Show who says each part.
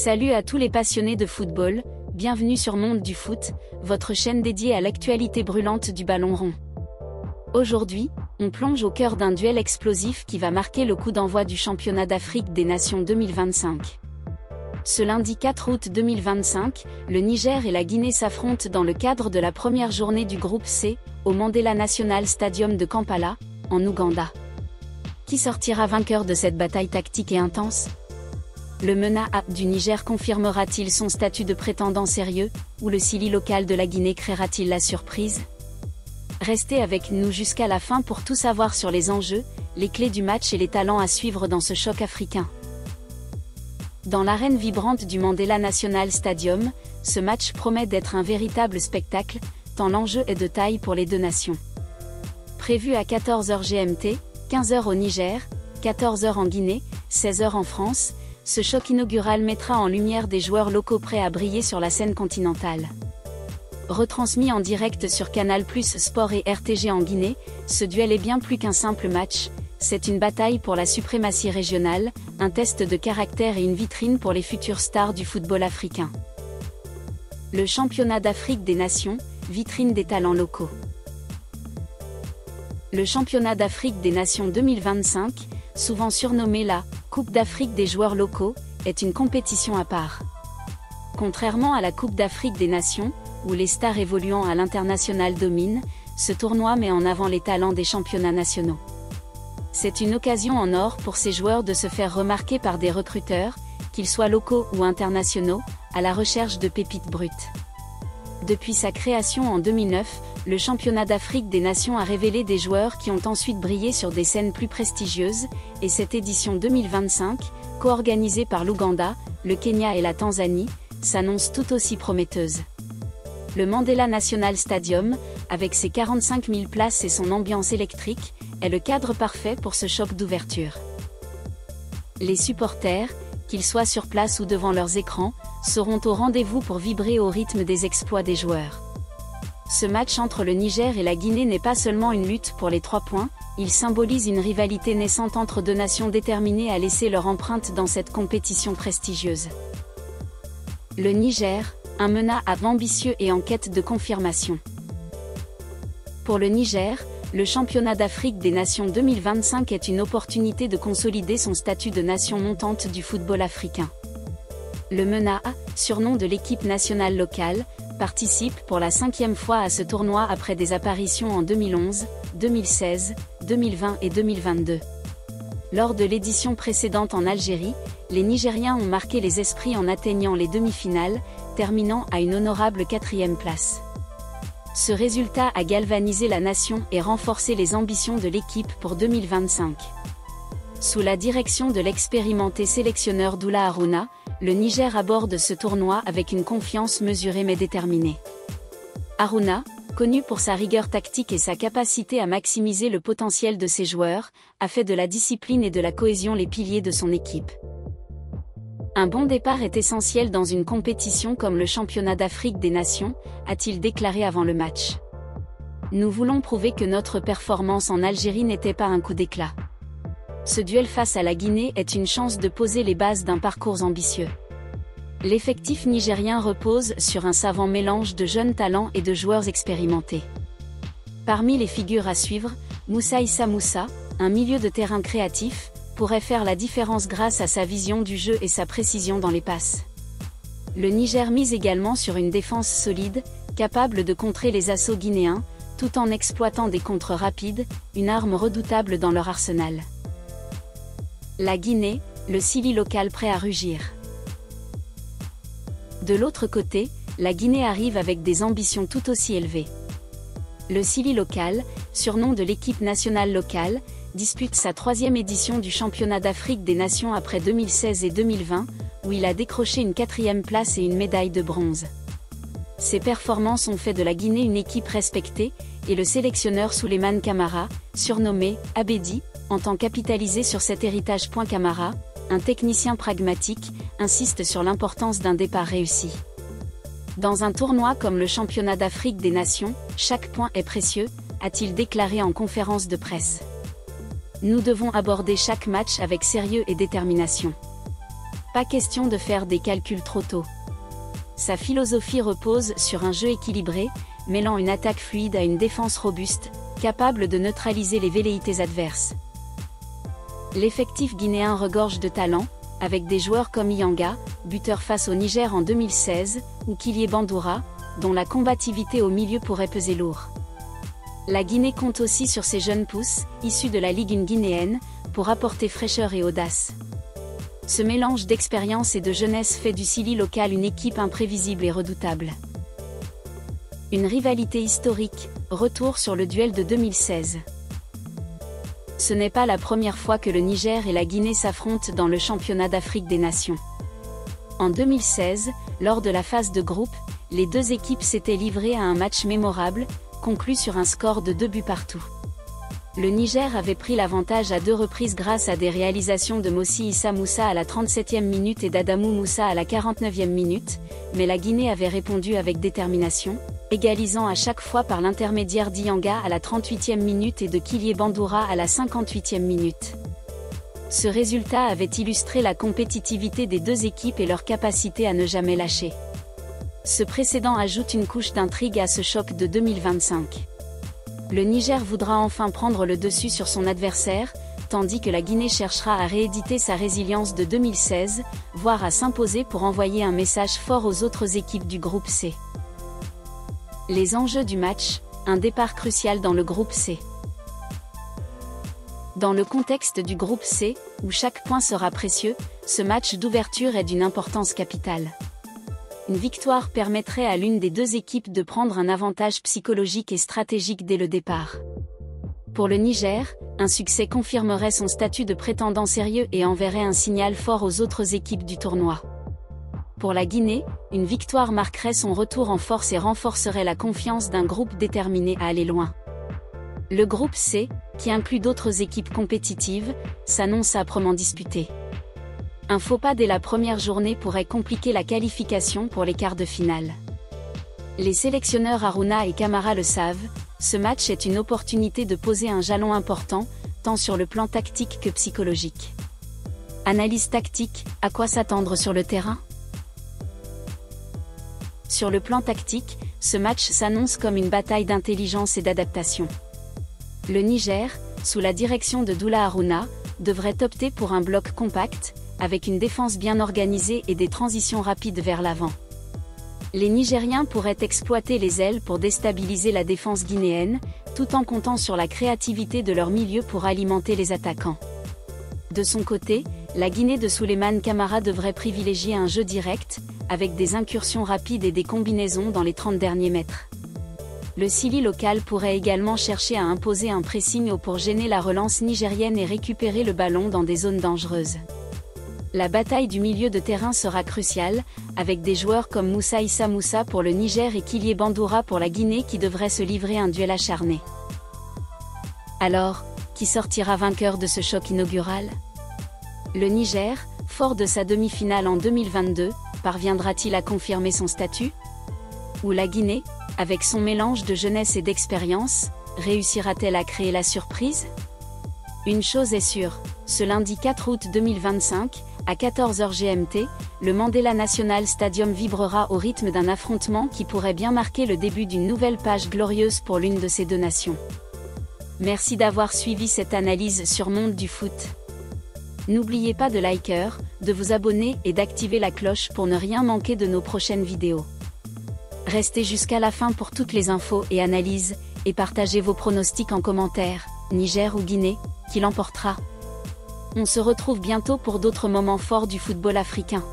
Speaker 1: Salut à tous les passionnés de football, bienvenue sur Monde du Foot, votre chaîne dédiée à l'actualité brûlante du ballon rond. Aujourd'hui, on plonge au cœur d'un duel explosif qui va marquer le coup d'envoi du championnat d'Afrique des Nations 2025. Ce lundi 4 août 2025, le Niger et la Guinée s'affrontent dans le cadre de la première journée du groupe C, au Mandela National Stadium de Kampala, en Ouganda. Qui sortira vainqueur de cette bataille tactique et intense ? Le MENA A du Niger confirmera-t-il son statut de prétendant sérieux, ou le Sili local de la Guinée créera-t-il la surprise ? Restez avec nous jusqu'à la fin pour tout savoir sur les enjeux, les clés du match et les talents à suivre dans ce choc africain. Dans l'arène vibrante du Mandela National Stadium, ce match promet d'être un véritable spectacle, tant l'enjeu est de taille pour les deux nations. Prévu à 14h GMT, 15h au Niger, 14h en Guinée, 16h en France, ce choc inaugural mettra en lumière des joueurs locaux prêts à briller sur la scène continentale. Retransmis en direct sur Canal+ Sport et RTG en Guinée, ce duel est bien plus qu'un simple match, c'est une bataille pour la suprématie régionale, un test de caractère et une vitrine pour les futures stars du football africain. Le championnat d'Afrique des Nations, vitrine des talents locaux. Le championnat d'Afrique des Nations 2025, souvent surnommé la Coupe d'Afrique des joueurs locaux, est une compétition à part. Contrairement à la Coupe d'Afrique des Nations, où les stars évoluant à l'international dominent, ce tournoi met en avant les talents des championnats nationaux. C'est une occasion en or pour ces joueurs de se faire remarquer par des recruteurs, qu'ils soient locaux ou internationaux, à la recherche de pépites brutes. Depuis sa création en 2009, le championnat d'Afrique des Nations a révélé des joueurs qui ont ensuite brillé sur des scènes plus prestigieuses, et cette édition 2025, co-organisée par l'Ouganda, le Kenya et la Tanzanie, s'annonce tout aussi prometteuse. Le Mandela National Stadium, avec ses 45 000 places et son ambiance électrique, est le cadre parfait pour ce choc d'ouverture. Les supporters, qu'ils soient sur place ou devant leurs écrans, seront au rendez-vous pour vibrer au rythme des exploits des joueurs. Ce match entre le Niger et la Guinée n'est pas seulement une lutte pour les 3 points, il symbolise une rivalité naissante entre deux nations déterminées à laisser leur empreinte dans cette compétition prestigieuse. Le Niger, un MENA A ambitieux et en quête de confirmation. Pour le Niger, le championnat d'Afrique des Nations 2025 est une opportunité de consolider son statut de nation montante du football africain. Le MENA A, surnom de l'équipe nationale locale, participe pour la 5e fois à ce tournoi après des apparitions en 2011, 2016, 2020 et 2022. Lors de l'édition précédente en Algérie, les Nigériens ont marqué les esprits en atteignant les demi-finales, terminant à une honorable 4e place. Ce résultat a galvanisé la nation et renforcé les ambitions de l'équipe pour 2025. Sous la direction de l'expérimenté sélectionneur Doula Harouna, le Niger aborde ce tournoi avec une confiance mesurée mais déterminée. Harouna, connu pour sa rigueur tactique et sa capacité à maximiser le potentiel de ses joueurs, a fait de la discipline et de la cohésion les piliers de son équipe. Un bon départ est essentiel dans une compétition comme le championnat d'Afrique des Nations, a-t-il déclaré avant le match. Nous voulons prouver que notre performance en Algérie n'était pas un coup d'éclat. Ce duel face à la Guinée est une chance de poser les bases d'un parcours ambitieux. L'effectif nigérien repose sur un savant mélange de jeunes talents et de joueurs expérimentés. Parmi les figures à suivre, Moussa Issa Moussa, un milieu de terrain créatif, pourrait faire la différence grâce à sa vision du jeu et sa précision dans les passes. Le Niger mise également sur une défense solide, capable de contrer les assauts guinéens, tout en exploitant des contres rapides, une arme redoutable dans leur arsenal. La Guinée, le Sili local prêt à rugir. De l'autre côté, la Guinée arrive avec des ambitions tout aussi élevées. Le Sili local, surnom de l'équipe nationale locale, dispute sa 3e édition du championnat d'Afrique des Nations après 2016 et 2020, où il a décroché une 4e place et une médaille de bronze. Ses performances ont fait de la Guinée une équipe respectée, et le sélectionneur Souleymane Camara, surnommé « Abedi », entend capitaliser sur cet héritage. Camara, un technicien pragmatique, insiste sur l'importance d'un départ réussi. Dans un tournoi comme le championnat d'Afrique des Nations, chaque point est précieux, a-t-il déclaré en conférence de presse. Nous devons aborder chaque match avec sérieux et détermination. Pas question de faire des calculs trop tôt. Sa philosophie repose sur un jeu équilibré, mêlant une attaque fluide à une défense robuste, capable de neutraliser les velléités adverses. L'effectif guinéen regorge de talent, avec des joueurs comme Yanga, buteur face au Niger en 2016, ou Kylié Bandoura, dont la combativité au milieu pourrait peser lourd. La Guinée compte aussi sur ses jeunes pousses, issus de la Ligue 1 guinéenne, pour apporter fraîcheur et audace. Ce mélange d'expérience et de jeunesse fait du Sili local une équipe imprévisible et redoutable. Une rivalité historique, retour sur le duel de 2016. Ce n'est pas la première fois que le Niger et la Guinée s'affrontent dans le championnat d'Afrique des Nations. En 2016, lors de la phase de groupe, les deux équipes s'étaient livrées à un match mémorable, conclu sur un score de 2 buts partout. Le Niger avait pris l'avantage à 2 reprises grâce à des réalisations de Mossi Issa Moussa à la 37e minute et d'Adamou Moussa à la 49e minute, mais la Guinée avait répondu avec détermination, égalisant à chaque fois par l'intermédiaire d'Yanga à la 38e minute et de Kylié Bandoura à la 58e minute. Ce résultat avait illustré la compétitivité des deux équipes et leur capacité à ne jamais lâcher. Ce précédent ajoute une couche d'intrigue à ce choc de 2025. Le Niger voudra enfin prendre le dessus sur son adversaire, tandis que la Guinée cherchera à rééditer sa résilience de 2016, voire à s'imposer pour envoyer un message fort aux autres équipes du groupe C. Les enjeux du match, un départ crucial dans le groupe C. Dans le contexte du groupe C, où chaque point sera précieux, ce match d'ouverture est d'une importance capitale. Une victoire permettrait à l'une des deux équipes de prendre un avantage psychologique et stratégique dès le départ. Pour le Niger, un succès confirmerait son statut de prétendant sérieux et enverrait un signal fort aux autres équipes du tournoi. Pour la Guinée, une victoire marquerait son retour en force et renforcerait la confiance d'un groupe déterminé à aller loin. Le groupe C, qui inclut d'autres équipes compétitives, s'annonce âprement disputé. Un faux pas dès la première journée pourrait compliquer la qualification pour les quarts de finale. Les sélectionneurs Harouna et Camara le savent, ce match est une opportunité de poser un jalon important, tant sur le plan tactique que psychologique. Analyse tactique, à quoi s'attendre sur le terrain ? Sur le plan tactique, ce match s'annonce comme une bataille d'intelligence et d'adaptation. Le Niger, sous la direction de Doula Harouna, devrait opter pour un bloc compact, avec une défense bien organisée et des transitions rapides vers l'avant. Les Nigériens pourraient exploiter les ailes pour déstabiliser la défense guinéenne, tout en comptant sur la créativité de leur milieu pour alimenter les attaquants. De son côté, la Guinée de Souleymane Camara devrait privilégier un jeu direct, avec des incursions rapides et des combinaisons dans les 30 derniers mètres. Le Sili local pourrait également chercher à imposer un pressing haut pour gêner la relance nigérienne et récupérer le ballon dans des zones dangereuses. La bataille du milieu de terrain sera cruciale, avec des joueurs comme Moussa Issa Moussa pour le Niger et Kylié Bandoura pour la Guinée qui devraient se livrer un duel acharné. Alors, qui sortira vainqueur de ce choc inaugural ? Le Niger, fort de sa demi-finale en 2022, parviendra-t-il à confirmer son statut ? Ou la Guinée, avec son mélange de jeunesse et d'expérience, réussira-t-elle à créer la surprise ? Une chose est sûre, ce lundi 4 août 2025, à 14h GMT, le Mandela National Stadium vibrera au rythme d'un affrontement qui pourrait bien marquer le début d'une nouvelle page glorieuse pour l'une de ces deux nations. Merci d'avoir suivi cette analyse sur Monde du Foot. N'oubliez pas de liker, de vous abonner et d'activer la cloche pour ne rien manquer de nos prochaines vidéos. Restez jusqu'à la fin pour toutes les infos et analyses, et partagez vos pronostics en commentaire, Niger ou Guinée, qui l'emportera ? On se retrouve bientôt pour d'autres moments forts du football africain.